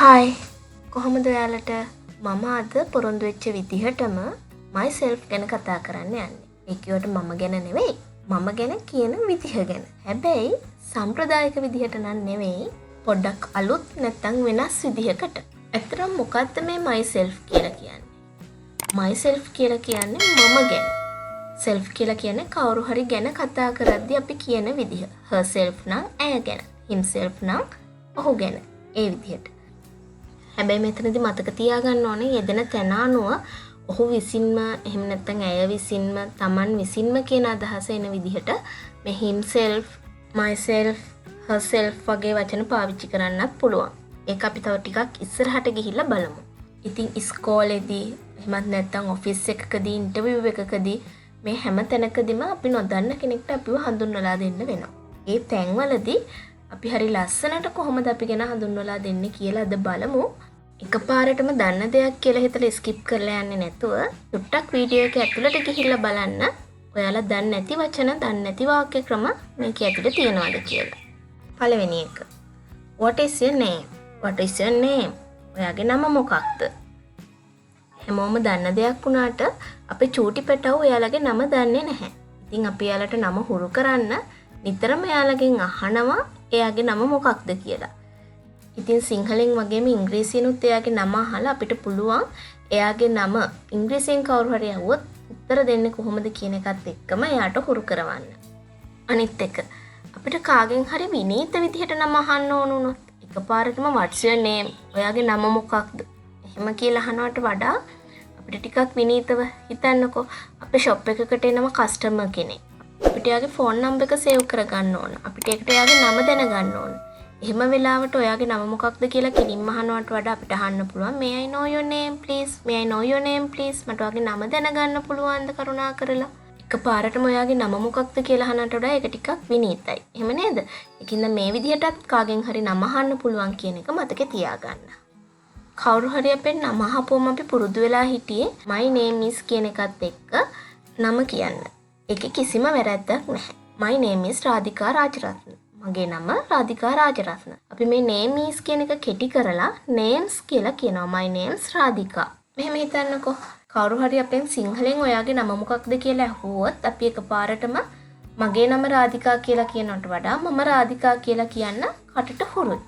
Hi කොහොමද ඔයාලට මම අද පොරොන්දු වෙච්ච විදිහටම myself ගැන කතා කරන්න යන්නේ. ඒ කියවට මම ගැන නෙවෙයි. මම ගැන කියන විදිහ ගැන. හැබැයි සම්ප්‍රදායික විදිහට නම් නෙවෙයි. පොඩ්ඩක් අලුත් නැත්තම් වෙනස් විදිහකට. ඇත්තටම මොකද්ද මේ myself කියලා කියන්නේ? myself කියලා කියන්නේ මම ගැන. self කියලා කියන්නේ කවුරු හරි ගැන කතා කරද්දී අපි කියන විදිහ. herself නම් ඇය ගැන. himself නම් ඔහු ගැන. ඒ විදිහට. හැබැයි මෙතනදී මතක තියාගන්න ඕනේ යෙදෙන තැන අනුව ඔහු විසින්ම එහෙම නැත්නම් ඇය විසින්ම Taman විසින්ම කියන අදහස එන විදිහට මේ himself, myself, herself වගේ වචන පාවිච්චි කරන්නත් පුළුවන්. ඒක අපි තව ටිකක් ඉස්සරහට ගිහිල්ලා බලමු. ඉතින් ඉස්කෝලේදී එහෙමත් නැත්නම් ඔෆිස් එකකදී ඉන්ටර්විව් එකකදී මේ හැම තැනකදීම අපි නොදන්න කෙනෙක්ට අපිව හඳුන්වලා දෙන්න වෙනවා. ඒ තැන්වලදී අපි හරි ලස්සනට කොහොමද අපි ගැන හඳුන්වලා දෙන්නේ කියලා අද බලමු. එකපාරටම දන්න දෙයක් කියලා හිතලා ස්කිප් කරලා යන්නේ නැතුව ටුට්ටක් වීඩියෝ එක ඇතුළට ගිහිල්ලා බලන්න. ඔයාලා දන්නේ නැති වචන, දන්නේ නැති වාක්‍ය ක්‍රම මේක ඇතුළේ තියෙනවද කියලා. පළවෙනි එක. What is your name? What is your name? ඔයාගේ නම මොකක්ද? හැමෝම දන්න දෙයක් වුණාට අපි චූටි පැටවෝ ඔයාලගේ නම දන්නේ නැහැ. ඉතින් අපි යාලට නම හුරු කරන්න නිතරම යාලගෙන් අහනවා එයාගේ නම මොකක්ද කියලා. ඉතින් සිංහලෙන් වගේම ඉංග්‍රීසියෙනුත් එයාගේ නම අහලා අපිට පුළුවන් එයාගේ නම ඉංග්‍රීසියෙන් කවුරු හරි අහුවොත් උත්තර දෙන්නේ කොහොමද කියන එකත් එක්කම එයාට හුරු කරවන්න. අනිත් එක අපිට කාගෙන් හරි විනීත විදිහට නම අහන්න ඕන වුණොත් එකපාරටම what's your name? ඔයාගේ නම මොකක්ද? එහෙම කියලා අහනවට වඩා අපිට ටිකක් විනීතව හිතන්නකෝ අපේ ෂොප් එකකට එනම කස්ටමර් කෙනෙක්. අපිට එයාගේ ෆෝන් නම්බර් එක සේව් කරගන්න ඕන. අපිට ඒකට එයාගේ නම දැනගන්න ඕන. එහෙම වෙලාවට ඔයාගේ නම මොකක්ද කියලා කෙලින්ම අහනවට වඩා අපිට අහන්න පුළුවන් may I know your name please? may I know your name please? මට ඔයාගේ නම දැනගන්න පුළුවන්ද කරුණාකරලා? එකපාරටම ඔයාගේ නම මොකක්ද කියලා අහනට වඩා ඒක ටිකක් විනීතයි. එහෙම නේද? ඒකින්ද මේ විදිහටත් කාගෙන් හරි නම අහන්න පුළුවන් කියන එක මතකේ තියාගන්න. කවුරු හරි අපෙන් නම අහපුවම අපි පුරුදු වෙලා හිටියේ my name is කියන එකත් එක්ක නම කියන්න. ඒකේ කිසිම වැරැද්දක් නැහැ. my name is රාධිකා රාජරත්න. මගේ නම රාධිකා රාජරත්න. අපි මේ name is කියන එක කෙටි කරලා names කියලා කියනවා. my name's රාධිකා. මෙහෙම හිතන්නකෝ. කවුරු හරි අපෙන් සිංහලෙන් ඔයාගේ නම මොකක්ද කියලා අහුවොත් අපි එකපාරටම මගේ නම රාධිකා කියලා කියනකට වඩා මම රාධිකා කියලා කියන්න කටට හුරුයි.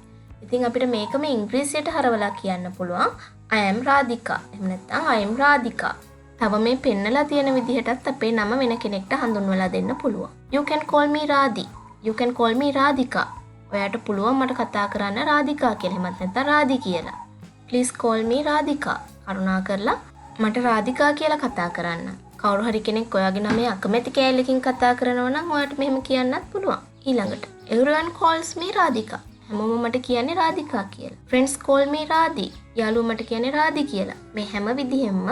ඉතින් අපිට මේකම ඉංග්‍රීසියට හරවලා කියන්න පුළුවන් I am රාධිකා. එහෙම නැත්නම් I am රාධිකා. තව මේ පෙන්නලා තියෙන විදිහටත් අපේ නම වෙන කෙනෙක්ට හඳුන්වලා දෙන්න පුළුවන්. You can call me Radhi. You can call me Radhika. ඔයාට පුළුවන් මට කතා කරන්න රාධිකා කියලා. එහෙමත් නැත්නම් රාධි කියලා. Please call me Radhika. කරුණාකරලා මට රාධිකා කියලා කතා කරන්න. කවුරු හරි කෙනෙක් ඔයාගේ නමේ අකමැති කෑල්ලකින් කතා කරනවා නම් ඔයාට මෙහෙම කියන්නත් පුළුවන්. ඊළඟට everyone calls me Radhika. හැමෝම මට කියන්නේ රාධිකා කියලා. Friends call me Radhi. යාළුවෝ මට කියන්නේ රාධි කියලා. මේ හැම විදිහෙම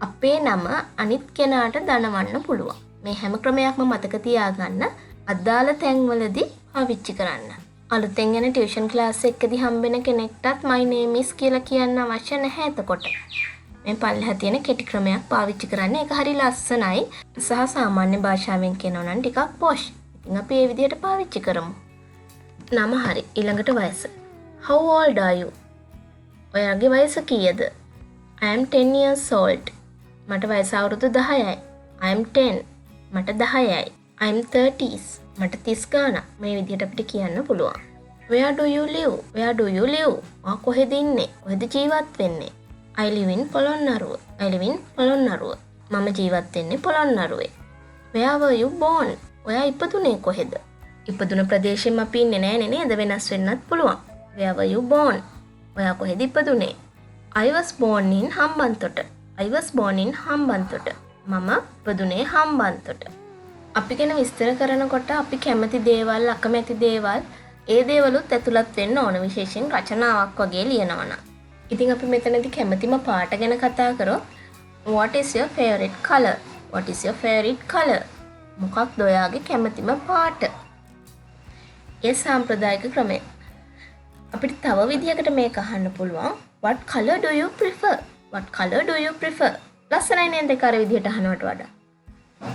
අපේ නම අනිත් කෙනාට දනවන්න පුළුවන්. මේ හැම ක්‍රමයක්ම මතක තියාගන්න අදාළ තැන්වලදී පාවිච්චි කරන්න. අලුතෙන් යන ටියුෂන් ක්ලාස් එකකදී හම්බෙන කෙනෙක්ටත් my name is කියලා කියන්න අවශ්‍ය නැහැ එතකොට. මේ පල්ලෙහා තියෙන කෙටි ක්‍රමයක් පාවිච්චි කරන්න. ඒක හරි ලස්සනයි. සහ සාමාන්‍ය භාෂාවෙන් කියනවා නම් ටිකක් posh. ඉතින් අපි මේ විදිහට පාවිච්චි කරමු. නම හරි. ඊළඟට වයස. How old are you? ඔයාගේ වයස කීයද? I am 10 years old. මට වයස අවුරුදු 10යි. I am 10. මට 10යි. I am 30s. මට 30 ගාණක්. මේ විදිහට අපිට කියන්න පුළුවන්. Where do you live? Where do you live? ඔයා කොහෙද ඉන්නේ? කොහෙද ජීවත් වෙන්නේ? I live in Polonnaruwa. I live in Polonnaruwa. මම ජීවත් වෙන්නේ පොළොන්නරුවේ. Where were you born? ඔයා ඉපදුනේ කොහෙද? ඉපදුන ප්‍රදේශෙම අපි ඉන්නේ නෑනේ නේද? වෙනස් වෙන්නත් පුළුවන්. Where were you born? ඔයා කොහෙද ඉපදුනේ? I was born in Hambantota. I was born in Hambantota. මම ඉපදුනේ හම්බන්තොට. අපි ගැන විස්තර කරනකොට අපි කැමති දේවල්, අකමැති දේවල්, ඒ දේවලුත් ඇතුළත් වෙන්න ඕන. විශේෂයෙන් රචනාවක් වගේ ලියනවනම්. ඉතින් අපි මෙතනදී කැමතිම පාට ගැන කතා කරොත් what is your favorite color? What is your favorite color? මොකක්ද ඔයාගේ කැමතිම පාට? ඒ සාම්ප්‍රදායික ක්‍රමය. අපිට තව විදිහකට මේක අහන්න පුළුවන්. What color do you prefer? What color do you prefer? ලස්සනයි නේද ඒක අර විදිහට අහනවට වඩා.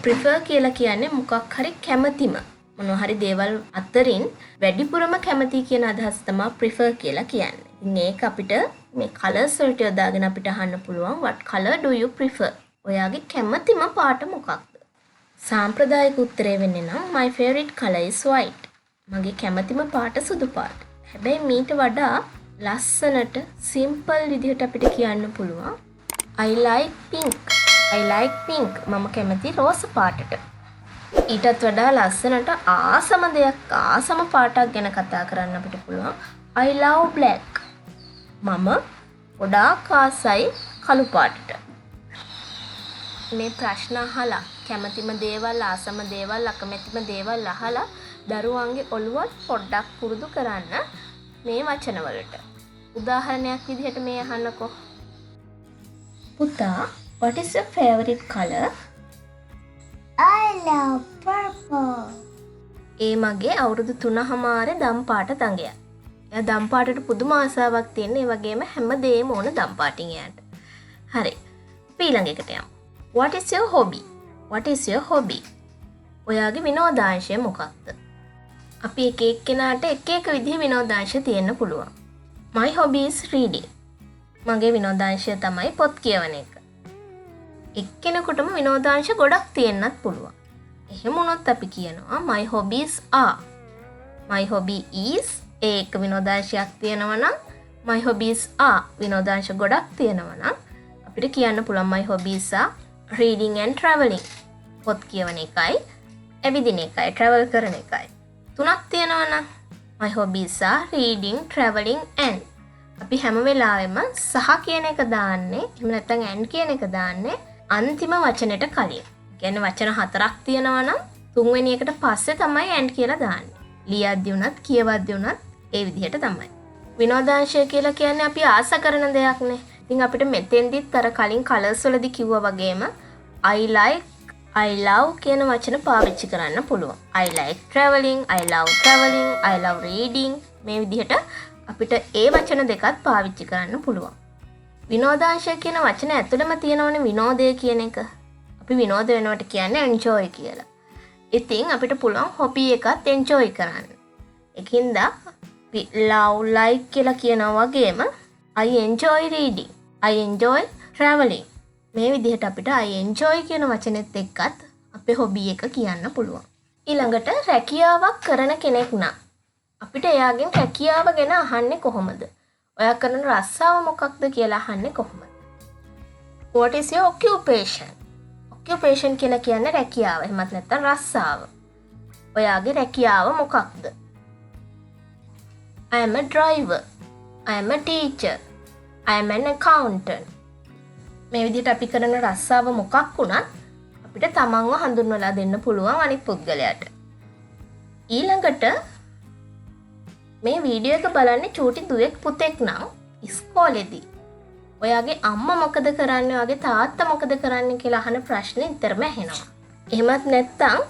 prefer කියලා කියන්නේ මොකක් හරි කැමතිම. මොනවා හරි දේවල් අතරින් වැඩිපුරම කැමති කියන අදහස තමයි prefer කියලා කියන්නේ. මේක අපිට මේ කලර්ස් වලට යොදාගෙන අපිට අහන්න පුළුවන් what color do you prefer? ඔයාගේ කැමතිම පාට මොකක්ද? සාම්ප්‍රදායික උත්තරේ වෙන්නේ නම් my favorite color is white. මගේ කැමතිම පාට සුදු පාට. හැබැයි මීට වඩා ලස්සනට සිම්පල් විදිහට අපිට කියන්න පුළුවන් I like pink. I like pink. මම කැමති රෝස පාටට. ඊටත් වඩා ලස්සනට ආසම දෙයක් ආසම පාටක් ගැන කතා කරන්න අපිට පුළුවන් I love black. මම ගොඩාක් ආසයි කළු පාටට. මේ ප්‍රශ්න අහලා කැමතිම දේවල් ආසම දේවල් අකමැතිම දේවල් අහලා දරුවන්ගේ ඔළුවත් පොඩ්ඩක් පුරුදු කරන්න මේ වචන වලට. උදාහරණයක් විදිහට මේ අහන්නකෝ. පුතා, what is your favorite color? I love purple. ඒ මගේ අවුරුදු 3මාරේ දම් පාට දඟයා. එයා දම් පාටට පුදුම ආසාවක් තියෙන. ඒ වගේම හැමදේම ඕන දම් පාටින් එයාට. හරි. ඊළඟ එකට යමු. What is your hobby? What is your hobby? ඔයාගේ විනෝදාංශය මොකක්ද? අපි එක එක්කෙනාට එක එක විදිහේ විනෝදාංශ තියෙන්න පුළුවන්. My hobby is reading. මගේ විනෝදාංශය තමයි පොත් කියවන එක. එක්කෙනෙකුටම විනෝදාංශ ගොඩක් තියෙන්නත් පුළුවන්. එහෙම වුණොත් අපි කියනවා my hobbies are. My hobby is ඒක විනෝදාංශයක් තියෙනවා නම් my hobbies are විනෝදාංශ ගොඩක් තියෙනවා නම් අපිට කියන්න පුළුවන් my hobbies are reading and traveling. පොත් කියවන එකයි, ඇවිදින එකයි, travel කරන එකයි. තුනක් තියෙනවා නම් my hobbies are reading, traveling and. අපි හැම වෙලාවෙම සහ කියන එක දාන්නේ, එහෙම නැත්නම් and කියන එක දාන්නේ අන්තිම වචනෙට කලින්. කියන්නේ වචන 4ක් තියෙනවා නම් තුන්වෙනි එකට පස්සේ තමයි and කියලා දාන්නේ. ලියද්දි උනත් කියවද්දි උනත් ඒ විදිහට තමයි. විනෝදාංශය කියලා කියන්නේ අපි ආස කරන දෙයක්නේ. ඉතින් අපිට මෙතෙන්දිත් අර කලින් කලර්ස් වලදී කිව්වා වගේම I like, I love කියන වචන පාවිච්චි කරන්න පුළුවන්. I like traveling, I love traveling, I love reading මේ විදිහට අපිට ඒ වචන දෙකත් පාවිච්චි කරන්න පුළුවන්. විනෝදාංශය කියන වචන ඇතුළෙම තියෙනවනේ විනෝදය කියන එක. අපි විනෝද වෙනවට කියන්නේ enjoy කියලා. ඉතින් අපිට පුළුවන් hobby එකත් enjoy කරන්න. ඒකින්ද love, like කියලා කියනවා වගේම I enjoy reading, I enjoy traveling මේ විදිහට අපිට I enjoy කියන වචනේත් එක්කත් අපේ hobby එක කියන්න පුළුවන්. ඊළඟට රැකියාවක් කරන කෙනෙක් නම් අපිට එයාගෙන් රැකියාව ගැන අහන්නේ කොහොමද? ඔයා කරන රස්සාව මොකක්ද කියලා අහන්නේ කොහොමද? What is your occupation? Occupation කියලා කියන්නේ රැකියාව. එහෙමත් නැත්නම් රස්සාව. ඔයාගේ රැකියාව මොකක්ද? I am a driver. I am a teacher. I am an accountant. මේ විදිහට අපි කරන රස්සාව මොකක් වුණත් අපිට තමන්ව හඳුන්වලා දෙන්න පුළුවන් අනිත් පුද්ගලයාට. ඊළඟට මේ වීඩියෝ එක බලන්නේ චූටි දුවෙක් පුතෙක් නම් ඉස්කෝලේදී ඔයාගේ අම්මා මොකද කරන්නේ, ඔයාගේ තාත්තා මොකද කරන්නේ කියලා අහන ප්‍රශ්නේ නිතරම ඇහෙනවා. එහෙමත් නැත්නම්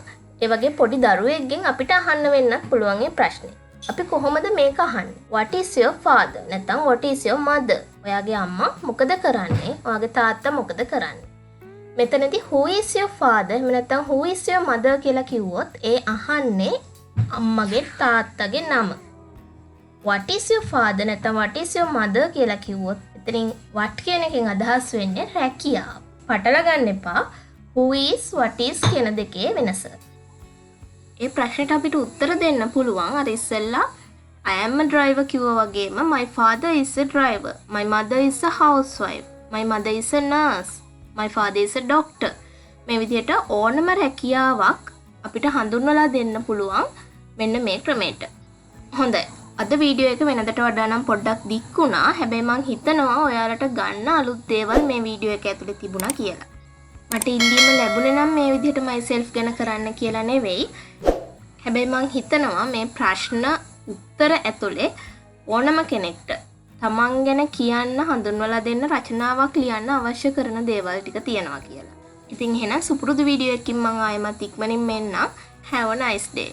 ඒ වගේ පොඩි දරුවෙක්ගෙන් අපිට අහන්න වෙන්නත් පුළුවන් මේ ප්‍රශ්නේ. අපි කොහොමද මේක අහන්නේ? What is your father? නැත්නම් what is your mother? ඔයාගේ අම්මා මොකද කරන්නේ? ඔයාගේ තාත්තා මොකද කරන්නේ? මෙතනදී who is your father? එහෙම නැත්නම් who is your mother කියලා කිව්වොත් ඒ අහන්නේ අම්මගේ තාත්තගේ නම. What is your father? නැත්නම් what is your mother කියලා කිව්වොත් එතනින් what කියන එකෙන් අදහස් වෙන්නේ රැකියාව. පටල ගන්න එපා. who is what is කියන දෙකේ වෙනස. ඒ ප්‍රශ්නෙට අපිට උත්තර දෙන්න පුළුවන් අර ඉස්සෙල්ලා I am a driver කිව්වා වගේම my father is a driver, my mother is a housewife, my mother is a nurse, my father is a doctor. මේ විදිහට ඕනම රැකියාවක් අපිට හඳුන්වලා දෙන්න පුළුවන් මෙන්න මේ ක්‍රමයට. හොඳයි. අද වීඩියෝ එක වෙනදට වඩා නම් පොඩ්ඩක් දික් වුණා. හැබැයි මං හිතනවා ඔයාලට ගන්න අලුත් දේවල් මේ වීඩියෝ එක ඇතුලේ තිබුණා කියලා. මට ඉල්ලීම ලැබුණේ නම් මේ විදිහට myself ගැන කරන්න කියලා නෙවෙයි. හැබැයි මං හිතනවා මේ ප්‍රශ්න උත්තර ඇතුලේ ඕනම කෙනෙක්ට තමන් ගැන කියන්න හඳුන්වලා දෙන්න රචනාවක් ලියන්න අවශ්‍ය කරන දේවල් ටික තියෙනවා කියලා. ඉතින් එහෙනම් සුපුරුදු වීඩියෝ එකකින් මං ආයෙමත් ඉක්මනින් මෙන්නම්. Have a nice day.